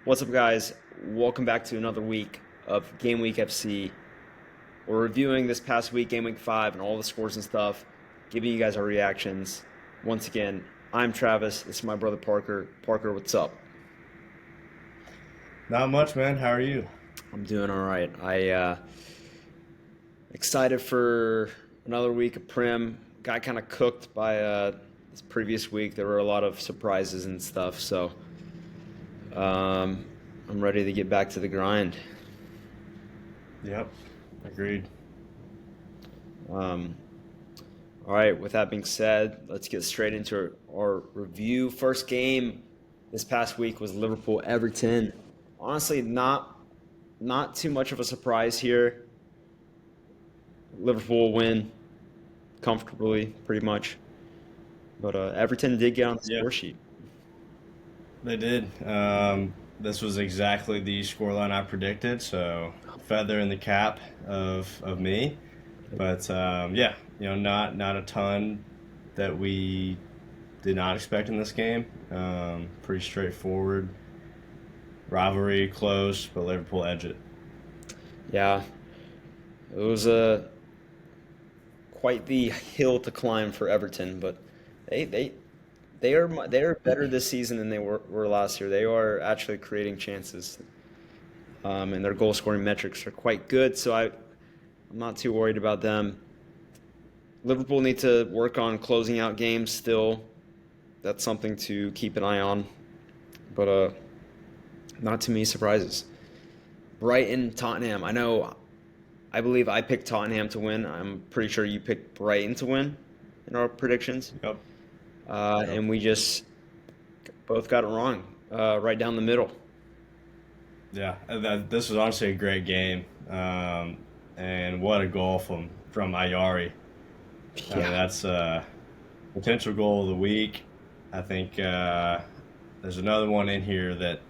What's up, guys? Welcome back to another week of Game Week FC. We're reviewing this past week, Game Week 5, and all the scores and stuff, giving you guys our reactions. Once again, I'm Travis. This is my brother Parker. Parker, what's up? Not much, man. How are you? I'm doing all right. Excited for another week of Prim. Got kind of cooked by this previous week. There were a lot of surprises and stuff, so I'm ready to get back to the grind. Yep, agreed. Um, all right, with that being said, let's get straight into our review. First game this past week was Liverpool Everton. Honestly, not too much of a surprise here. Liverpool win comfortably, pretty much. But Everton did get on the Yeah, score sheet. they did. This was exactly the scoreline I predicted, so feather in the cap of me. But yeah, not a ton that we did not expect in this game. Pretty straightforward. Rivalry close, but Liverpool edge it. Yeah, it was quite the hill to climb for Everton, but they they they are better this season than they were last year. They are actually creating chances, and their goal scoring metrics are quite good. So I'm not too worried about them. Liverpool need to work on closing out games still. That's something to keep an eye on. But not too many surprises. Brighton, Tottenham. I believe I picked Tottenham to win. I'm pretty sure you picked Brighton to win in our predictions. Yep. Yep. And we just both got it wrong, right down the middle. Yeah, this was honestly a great game. And what a goal from Ayari. I mean, Yeah, that's potential goal of the week. I think there's another one in here that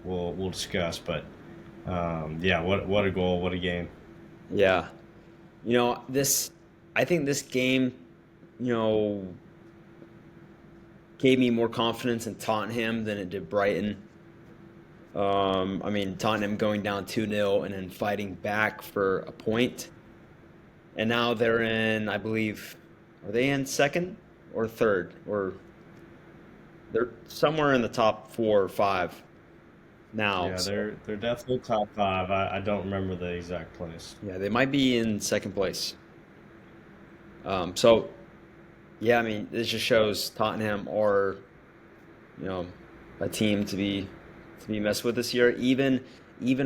we'll discuss, but yeah, what a goal, what a game. yeah. I think this game, you know, gave me more confidence in Tottenham than it did Brighton. I mean, Tottenham going down 2-0 and then fighting back for a point. And now they're in, I believe, are they in second or third? Or they're somewhere in the top 4 or 5 now. Yeah, So, they're definitely top five. I don't remember the exact place. yeah, they might be in second place. So yeah, I mean, this just shows Tottenham are, you know, a team to be messed with this year. Even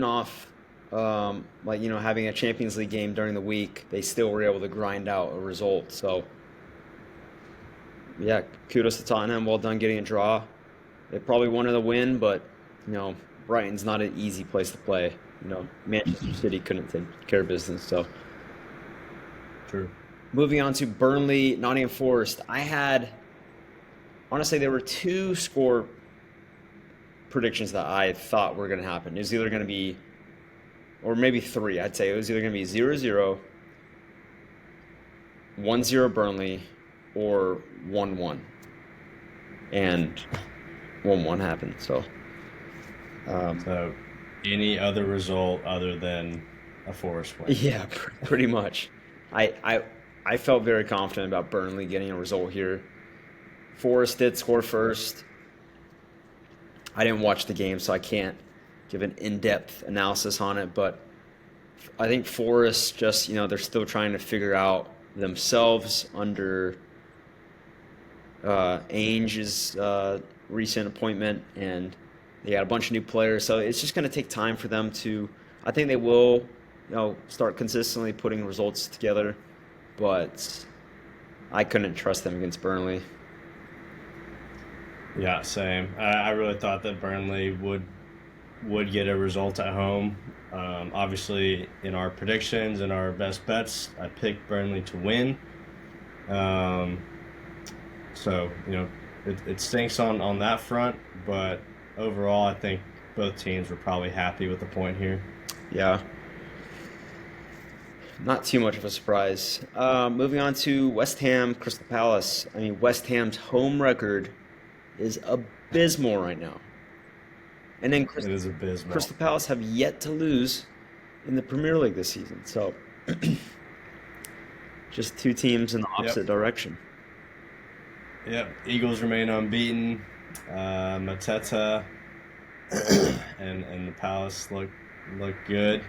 off, like having a Champions League game during the week, they still were able to grind out a result. So yeah, kudos to Tottenham. Well done getting a draw. They probably wanted a win, but you know, Brighton's not an easy place to play. Manchester City couldn't take care of business. So True. moving on to Burnley, Nottingham Forest. Honestly, there were two score predictions that I thought were going to happen. It was either going to be, or maybe three, I'd say. It was either going to be 0-0, 1-0 Burnley, or 1-1. And 1-1 happened. So, um, So, any other result other than a Forest win? yeah, pretty much. I, I, I felt very confident about Burnley getting a result here. Forest did score first. I didn't watch the game, so I can't give an in-depth analysis on it. But I think Forest just, they're still trying to figure out themselves under Ainge's recent appointment, and they got a bunch of new players. So it's just going to take time for them to. I think they will, start consistently putting results together. But I couldn't trust them against Burnley. Yeah, same. I really thought that Burnley would get a result at home. Obviously, in our predictions and our best bets, I picked Burnley to win. Um, so it stinks on that front, but overall, I think both teams were probably happy with the point here. Yeah. Not too much of a surprise. Moving on to West Ham, Crystal Palace. I mean, West Ham's home record is abysmal right now. And then It is abysmal. Crystal Palace have yet to lose in the Premier League this season. So just two teams in the Yep. opposite direction. Yep. Eagles remain unbeaten. Mateta and the Palace look good.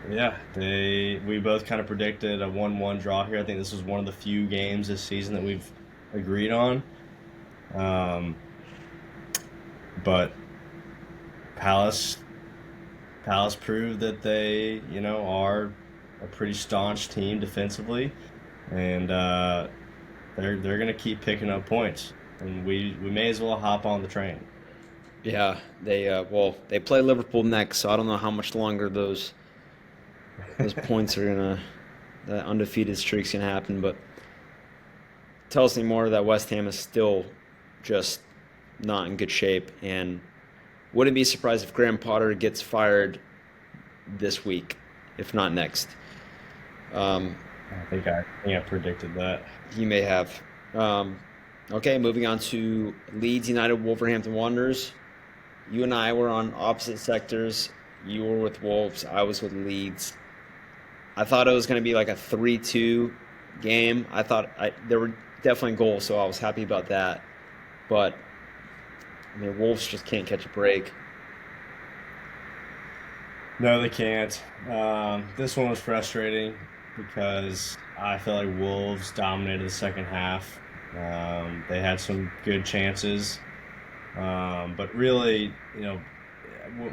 Yeah, we both kind of predicted a 1-1 draw here. I think this was one of the few games this season that we've agreed on. Um, but Palace Palace proved that they, are a pretty staunch team defensively, and they're gonna keep picking up points, and we may as well hop on the train. Yeah, they play Liverpool next, so I don't know how much longer those points are gonna that undefeated streak's gonna happen. But tells me more that West Ham is still just not in good shape, and wouldn't be surprised if Graham Potter gets fired this week, if not next. Um, I think I predicted that. he may have. Okay, moving on to Leeds United, Wolverhampton Wanderers. You and I were on opposite sectors. You were with Wolves. I was with Leeds. I thought it was going to be like a 3-2 game. There were definitely goals, so I was happy about that. But I mean, Wolves just can't catch a break. No, they can't. This one was frustrating because I felt like Wolves dominated the second half. They had some good chances, but really,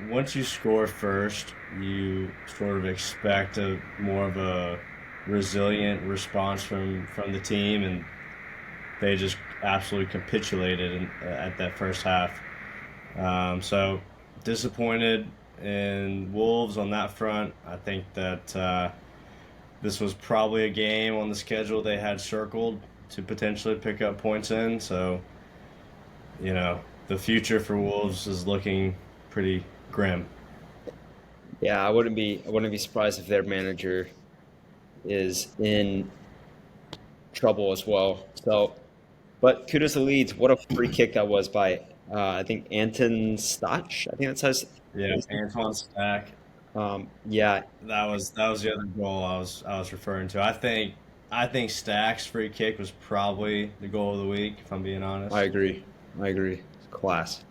once you score first, you sort of expect a more of a resilient response from the team, and they just absolutely capitulated at that first half. So disappointed in Wolves on that front. I think that this was probably a game on the schedule they had circled to potentially pick up points in. So, the future for Wolves is looking pretty grim. Yeah, I wouldn't be surprised if their manager is in trouble as well. So, but kudos to Leeds. What a free kick that was by I think Anton Stach. I think that says. Yeah, Antoine Stack. Yeah, That was the other goal I was referring to. I think Stack's free kick was probably the goal of the week, if I'm being I honest. agree. I agree. Class.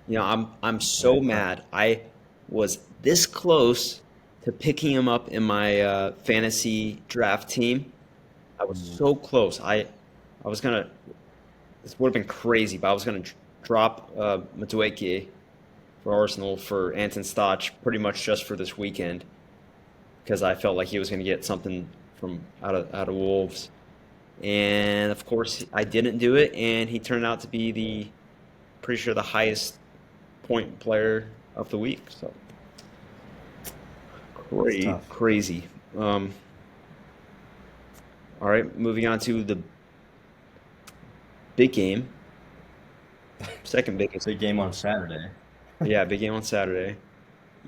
I'm Yeah. so mad. I was this close to picking him up in my fantasy draft team. I was Mm. so close. I was gonna. This would have been crazy, but I was gonna drop Madueke for Arsenal for Anton Stach pretty much just for this weekend because I felt like he was gonna get something from out of Wolves. And of course, I didn't do it, and he turned out to be pretty sure the highest point player of the week. So That's tough. crazy. Um, all right, moving on to the big game, second biggest. Big game on Saturday. Yeah, big game on Saturday.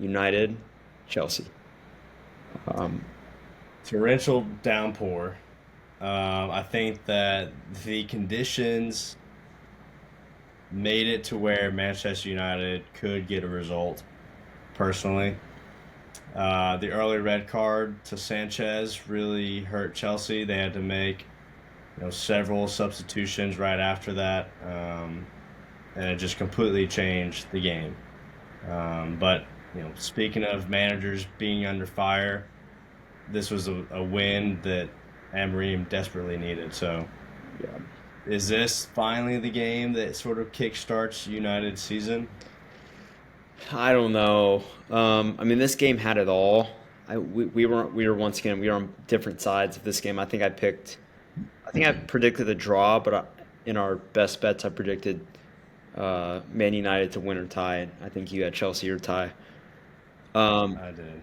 United, Chelsea. Um, Torrential downpour. I think that the conditions made it to where Manchester United could get a result, personally. The early red card to Sanchez really hurt Chelsea. They had to make several substitutions right after that, and it just completely changed the game. But speaking of managers being under fire, this was a win that Amorim desperately needed. So, yeah. is this finally the game that sort of kickstarts United's season? I don't know. I mean, this game had it all. We were once again we were on different sides of this game. I think I predicted a draw, but in our best bets, I predicted Man United to win or tie. I think you had Chelsea or tie. Um, I did.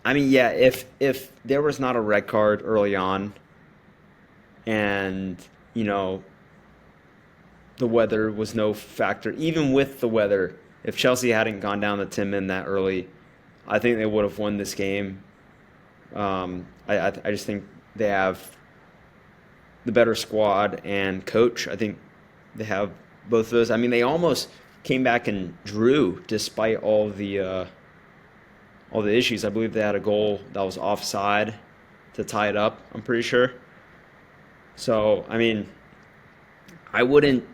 I mean, yeah, if there was not a red card early on, and you know the weather was no factor, even with the weather, if Chelsea hadn't gone down the 10 men that early, I think they would have won this game I just think they have the better squad and coach. I think they have both of those. I mean, they almost came back and drew despite all the issues. I believe they had a goal that was offside to tie it up. I'm pretty sure. So I mean, I wouldn't.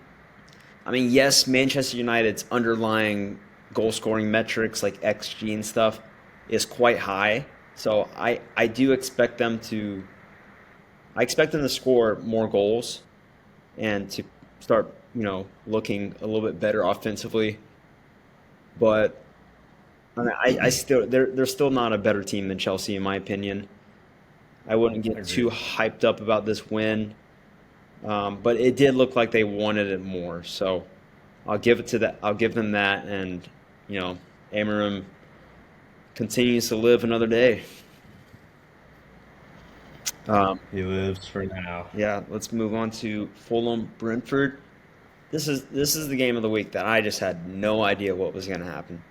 I mean, yes, Manchester United's underlying goal scoring metrics like XG and stuff is quite high. So I do expect them to. I expect them to score more goals and to start, looking a little bit better offensively. But I mean, I still they're still not a better team than Chelsea in my opinion. I wouldn't get too Agreed. hyped up about this win, but it did look like they wanted it more. So I'll give it to that. I'll give them that, and Amarim continues to live another day. Um, He lives for now. yeah, let's move on to Fulham Brentford. This is the game of the week that I just had no idea what was going to happen.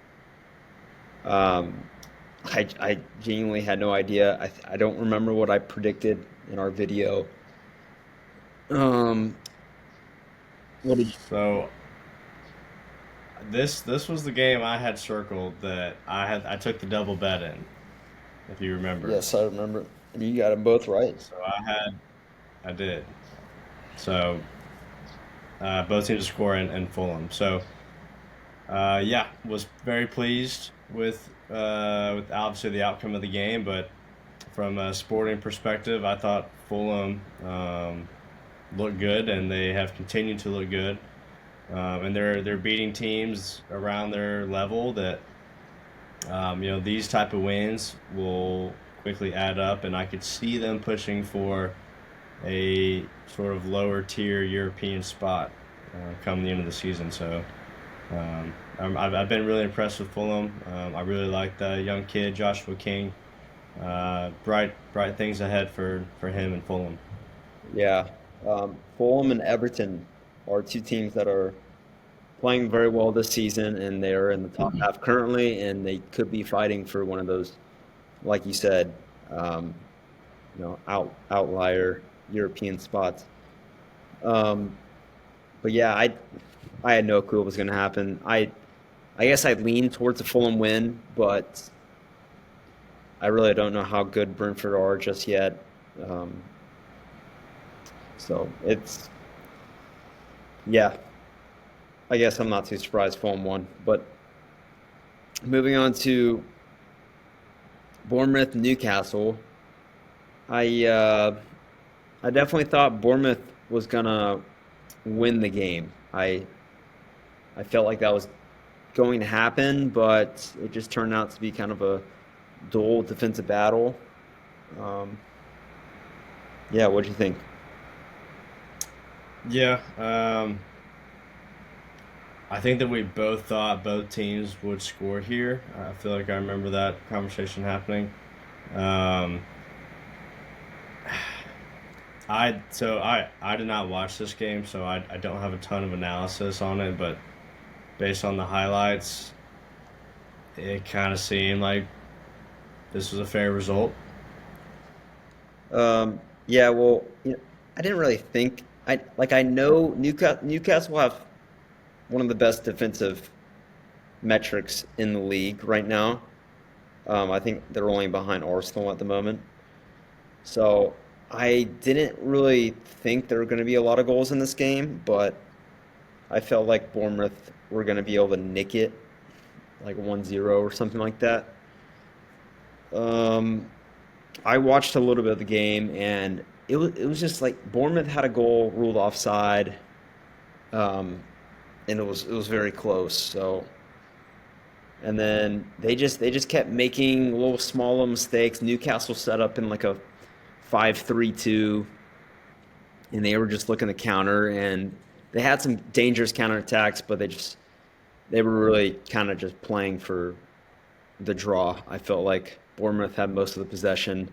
Um, I genuinely had no idea. I don't remember what I predicted in our video. Um, what did? So this was the game I had circled that I took the double bet in, if you remember. Yes, I remember. And you got them both right. So I did. So both teams to score in Fulham. So yeah, was very pleased with obviously the outcome of the game, but from a sporting perspective, I thought Fulham looked good, and they have continued to look good. And they're beating teams around their level that these type of wins will quickly add up, and I could see them pushing for a sort of lower tier European spot come the end of the season. So I've been really impressed with Fulham. I really like the young kid Joshua King. Bright things ahead for him and Fulham. Yeah. Fulham and Everton are two teams that are playing very well this season, and they are in the top half currently, and they could be fighting for one of those, like you said, um, outlier European spots. Um, but yeah, I had no clue what was going to happen. I guess I leaned towards a Fulham win, but I really don't know how good Brentford are just yet. Um, so it's yeah. I guess I'm not too surprised Fulham won. But moving on to Bournemouth Newcastle, I uh, I definitely thought Bournemouth was gonna win the game. I felt like that was going to happen, but it just turned out to be kind of a dual defensive battle. Um, yeah, what do you think? Yeah, I think that we both thought both teams would score here. I feel like I remember that conversation happening. Um, I did not watch this game, so I don't have a ton of analysis on it, but based on the highlights, it kind of seemed like this was a fair result. Yeah, well, I didn't really think I know Newcastle have one of the best defensive metrics in the league right now. I think they're only behind Arsenal at the moment. So I didn't really think there were going to be a lot of goals in this game, but I felt like Bournemouth were going to be able to nick it, like 1-0 or something like that. Um, I watched a little bit of the game, and it was just like Bournemouth had a goal ruled offside, um, and it was very close. So and then they just kept making little smaller mistakes. Newcastle set up in like a 5-3-2, and they were just looking to counter, and they had some dangerous counterattacks, but they were really kind of just playing for the draw. I felt like Bournemouth had most of the possession,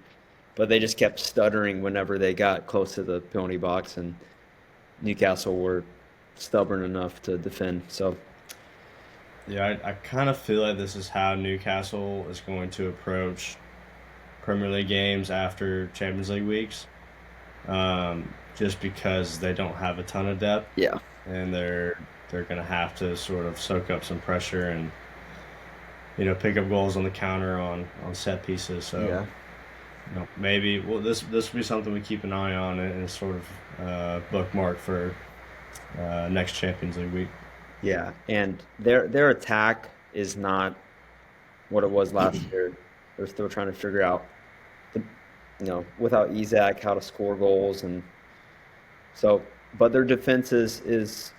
but they just kept stuttering whenever they got close to the penalty box, and Newcastle were stubborn enough to defend. So Yeah, I kind of feel like this is how Newcastle is going to approach Premier League games after Champions League weeks, just because they don't have a ton of depth, Yeah. and they're going to have to sort of soak up some pressure and pick up goals on the counter on set pieces. So Yeah. maybe this will be something we keep an eye on and sort of bookmark for next Champions League week. Yeah. And their attack is not what it was last year. They're still trying to figure out the, without Isak, how to score goals, and so, but their defense is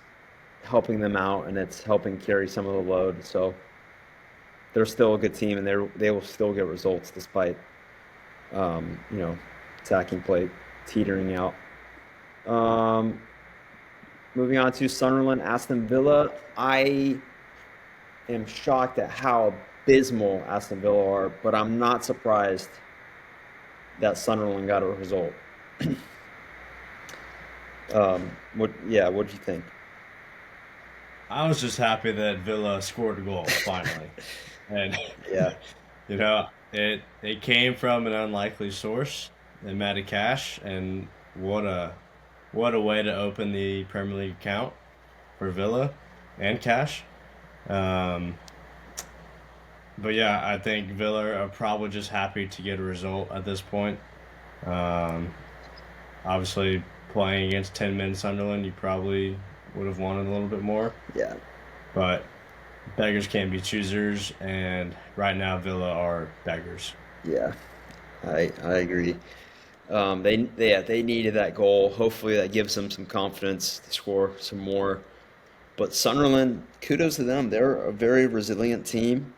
helping them out, and it's helping carry some of the load. So they're still a good team, and they will still get results despite um, you know attacking play teetering out. Um, Moving on to Sunderland, Aston Villa. I am shocked at how abysmal Aston Villa are, but I'm not surprised that Sunderland got a result. What do you think? I was just happy that Villa scored a goal finally, and Yeah, it came from an unlikely source in Matty Cash, and what a way to open the Premier League account for Villa and Cash. Um, but yeah, I think Villa are probably just happy to get a result at this point. Um, Obviously, playing against 10 men Sunderland, you probably would have wanted a little bit more, yeah, but beggars can't be choosers, and right now Villa are beggars. yeah. I agree. They needed that goal. Hopefully, that gives them some confidence to score some more. But Sunderland, kudos to them. They're a very resilient team.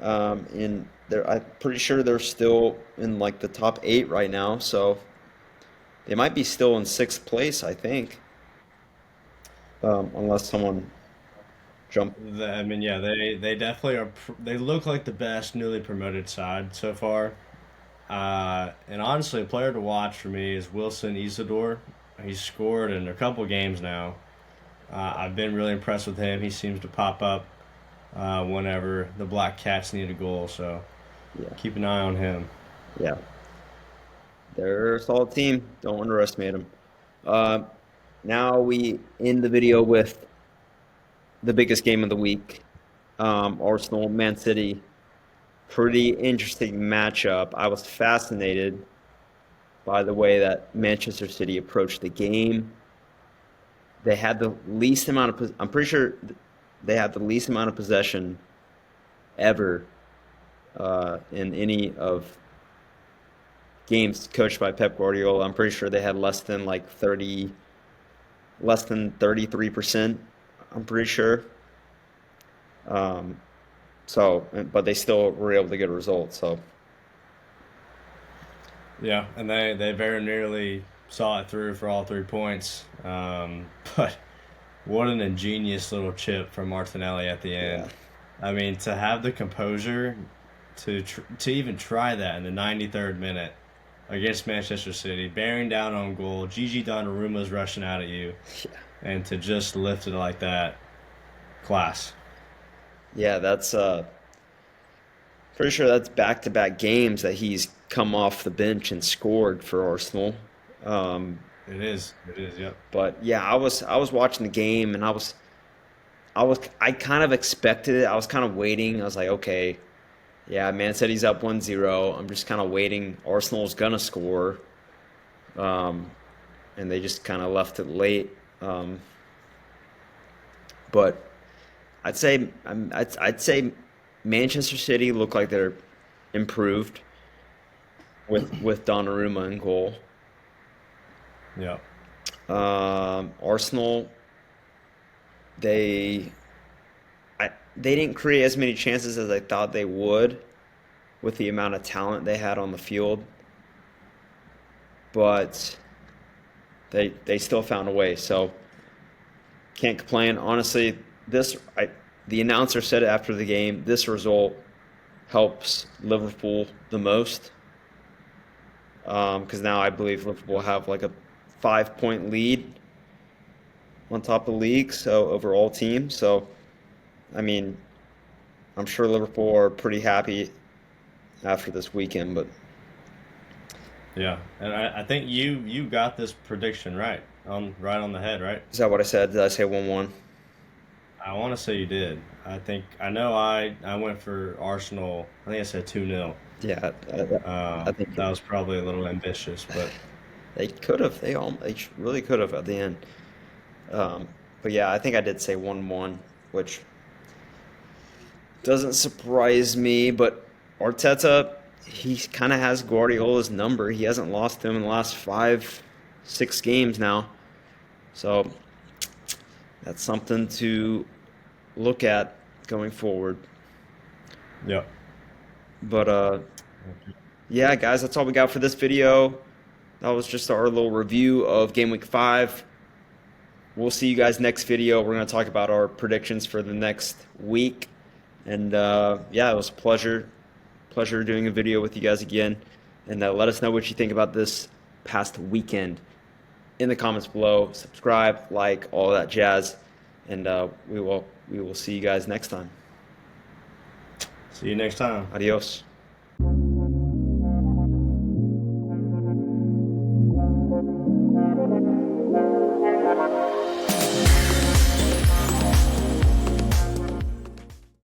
And I'm pretty sure they're still in like the top 8 right now. So they might be still in 6th place, I think, unless someone jump. I mean, yeah, they definitely are. They look like the best newly promoted side so far. And honestly, a player to watch for me is Wilson Isidore. He's scored in a couple games now. I've been really impressed with him. He seems to pop up whenever the Black Cats need a goal, so Yeah, keep an eye on him. yeah. They're a solid team. Don't underestimate them. Uh, Now we end the video with the biggest game of the week. Arsenal, Man City. Pretty interesting matchup. I was fascinated by the way that Manchester City approached the game. They had the least amount of. I'm pretty sure they had the least amount of possession ever in any of games coached by Pep Guardiola. I'm pretty sure they had less than 33%. I'm pretty sure. Um, but they still were able to get a result. So, Yeah, and they very nearly saw it through for all 3 points. But what an ingenious little chip from Martinelli at the yeah, end. I mean, to have the composure to even try that in the 93rd minute against Manchester City, bearing down on goal, Gigi Donnaruma's rushing out at you, yeah, and to just lift it like that, class. yeah. That's pretty sure that's back-to-back games that he's come off the bench and scored for Arsenal. Um, It is. It is. Yep. but yeah, I was watching the game and I kind of expected it. I was kind of waiting. I was like, okay, yeah, Man City's up 1-0. I'm just kind of waiting. Arsenal's gonna score. Um, and they just kind of left it late. Um, but I'd say Manchester City look like they're improved with Donnarumma in goal. Yep. Arsenal, they they didn't create as many chances as I thought they would with the amount of talent they had on the field, but they still found a way. So can't complain. Honestly, the announcer said after the game, this result helps Liverpool the most because now I believe Liverpool have like a 5 point lead on top of the league, so overall team. So I mean, I'm sure Liverpool are pretty happy after this weekend, but Yeah, and I think you got this prediction right on the head, right? Is that what I said? Did I say 1-1? I want to say you did. I know I went for Arsenal. I think I said 2-0. Yeah, I think That was probably a little ambitious, but they could have. They really could have at the end. Um, but yeah, I think I did say 1-1, which doesn't surprise me. But Arteta, he kind of has Guardiola's number. He hasn't lost to him in the last 5, 6 games now. So that's something to look at going forward. yeah. But yeah, guys, that's all we got for this video. That was just our little review of Game Week 5. We'll see you guys next video. We're going to talk about our predictions for the next week. And yeah, it was a pleasure doing a video with you guys again. And let us know what you think about this past weekend in the comments below. Subscribe, like, all that jazz. And we will see you guys next time. See you next time. Adios.